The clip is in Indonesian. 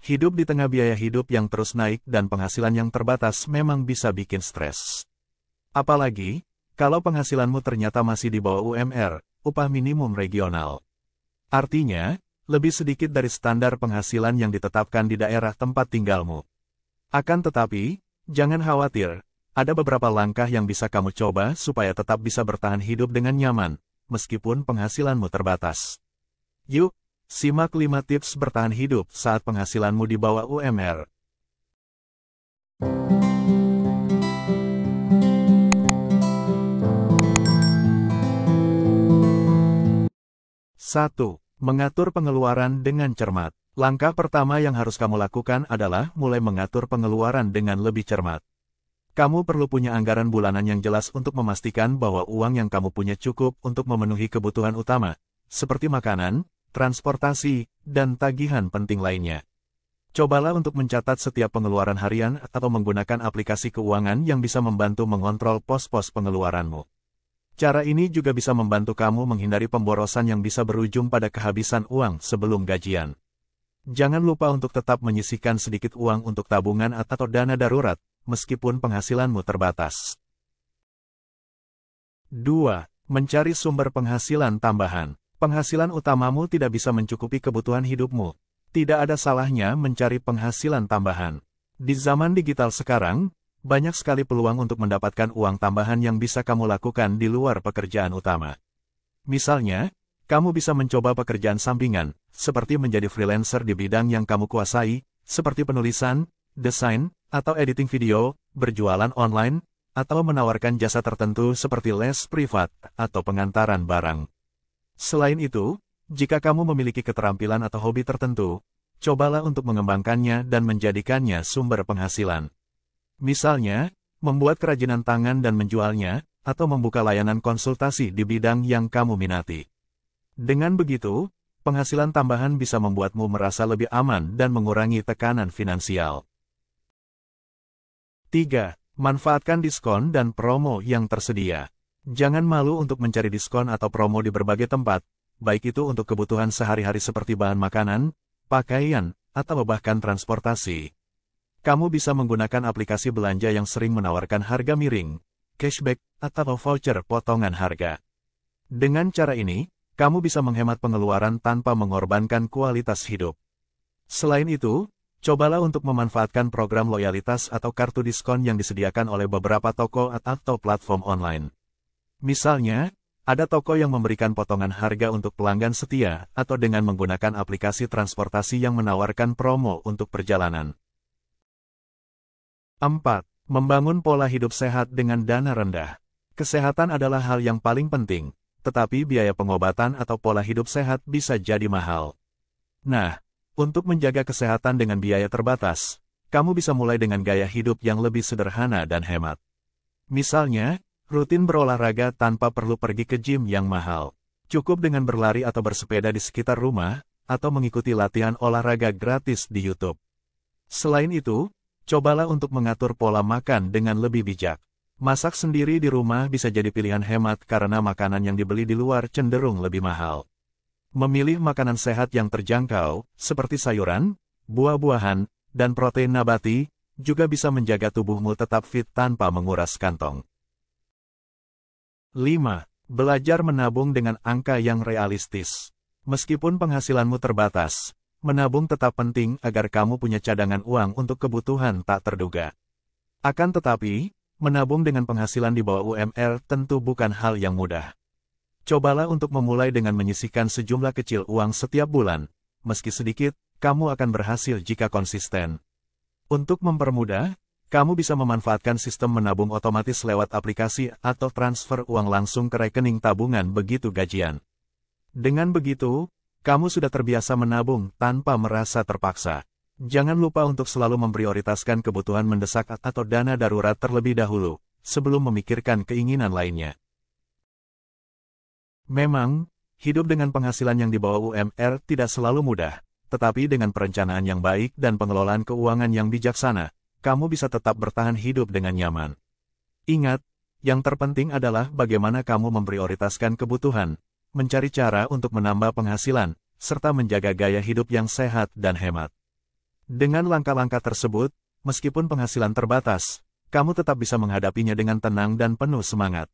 Hidup di tengah biaya hidup yang terus naik dan penghasilan yang terbatas memang bisa bikin stres. Apalagi, kalau penghasilanmu ternyata masih di bawah UMR, upah minimum regional. Artinya, lebih sedikit dari standar penghasilan yang ditetapkan di daerah tempat tinggalmu. Akan tetapi, jangan khawatir, ada beberapa langkah yang bisa kamu coba supaya tetap bisa bertahan hidup dengan nyaman, meskipun penghasilanmu terbatas. Yuk, simak 5 tips bertahan hidup saat penghasilanmu di bawah UMR. 1. Mengatur pengeluaran dengan cermat. Langkah pertama yang harus kamu lakukan adalah mulai mengatur pengeluaran dengan lebih cermat. Kamu perlu punya anggaran bulanan yang jelas untuk memastikan bahwa uang yang kamu punya cukup untuk memenuhi kebutuhan utama, seperti makanan, transportasi, dan tagihan penting lainnya. Cobalah untuk mencatat setiap pengeluaran harian atau menggunakan aplikasi keuangan yang bisa membantu mengontrol pos-pos pengeluaranmu. Cara ini juga bisa membantu kamu menghindari pemborosan yang bisa berujung pada kehabisan uang sebelum gajian. Jangan lupa untuk tetap menyisihkan sedikit uang untuk tabungan atau dana darurat, meskipun penghasilanmu terbatas. 2. Mencari sumber penghasilan tambahan. Penghasilan utamamu tidak bisa mencukupi kebutuhan hidupmu. Tidak ada salahnya mencari penghasilan tambahan. Di zaman digital sekarang, banyak sekali peluang untuk mendapatkan uang tambahan yang bisa kamu lakukan di luar pekerjaan utama. Misalnya, kamu bisa mencoba pekerjaan sampingan, seperti menjadi freelancer di bidang yang kamu kuasai, seperti penulisan, desain, atau editing video, berjualan online, atau menawarkan jasa tertentu seperti les privat atau pengantaran barang. Selain itu, jika kamu memiliki keterampilan atau hobi tertentu, cobalah untuk mengembangkannya dan menjadikannya sumber penghasilan. Misalnya, membuat kerajinan tangan dan menjualnya, atau membuka layanan konsultasi di bidang yang kamu minati. Dengan begitu, penghasilan tambahan bisa membuatmu merasa lebih aman dan mengurangi tekanan finansial. 3. Manfaatkan diskon dan promo yang tersedia. Jangan malu untuk mencari diskon atau promo di berbagai tempat, baik itu untuk kebutuhan sehari-hari seperti bahan makanan, pakaian, atau bahkan transportasi. Kamu bisa menggunakan aplikasi belanja yang sering menawarkan harga miring, cashback, atau voucher potongan harga. Dengan cara ini, kamu bisa menghemat pengeluaran tanpa mengorbankan kualitas hidup. Selain itu, cobalah untuk memanfaatkan program loyalitas atau kartu diskon yang disediakan oleh beberapa toko atau platform online. Misalnya, ada toko yang memberikan potongan harga untuk pelanggan setia atau dengan menggunakan aplikasi transportasi yang menawarkan promo untuk perjalanan. 4. Membangun pola hidup sehat dengan dana rendah. Kesehatan adalah hal yang paling penting, tetapi biaya pengobatan atau pola hidup sehat bisa jadi mahal. Nah, untuk menjaga kesehatan dengan biaya terbatas, kamu bisa mulai dengan gaya hidup yang lebih sederhana dan hemat. Misalnya, rutin berolahraga tanpa perlu pergi ke gym yang mahal. Cukup dengan berlari atau bersepeda di sekitar rumah, atau mengikuti latihan olahraga gratis di YouTube. Selain itu, cobalah untuk mengatur pola makan dengan lebih bijak. Masak sendiri di rumah bisa jadi pilihan hemat karena makanan yang dibeli di luar cenderung lebih mahal. Memilih makanan sehat yang terjangkau, seperti sayuran, buah-buahan, dan protein nabati, juga bisa menjaga tubuhmu tetap fit tanpa menguras kantong. 5. Belajar menabung dengan angka yang realistis. Meskipun penghasilanmu terbatas, menabung tetap penting agar kamu punya cadangan uang untuk kebutuhan tak terduga. Akan tetapi, menabung dengan penghasilan di bawah UMR tentu bukan hal yang mudah. Cobalah untuk memulai dengan menyisihkan sejumlah kecil uang setiap bulan. Meski sedikit, kamu akan berhasil jika konsisten. Untuk mempermudah, kamu bisa memanfaatkan sistem menabung otomatis lewat aplikasi atau transfer uang langsung ke rekening tabungan begitu gajian. Dengan begitu, kamu sudah terbiasa menabung tanpa merasa terpaksa. Jangan lupa untuk selalu memprioritaskan kebutuhan mendesak atau dana darurat terlebih dahulu, sebelum memikirkan keinginan lainnya. Memang, hidup dengan penghasilan yang di bawah UMR tidak selalu mudah, tetapi dengan perencanaan yang baik dan pengelolaan keuangan yang bijaksana, kamu bisa tetap bertahan hidup dengan nyaman. Ingat, yang terpenting adalah bagaimana kamu memprioritaskan kebutuhan, mencari cara untuk menambah penghasilan, serta menjaga gaya hidup yang sehat dan hemat. Dengan langkah-langkah tersebut, meskipun penghasilan terbatas, kamu tetap bisa menghadapinya dengan tenang dan penuh semangat.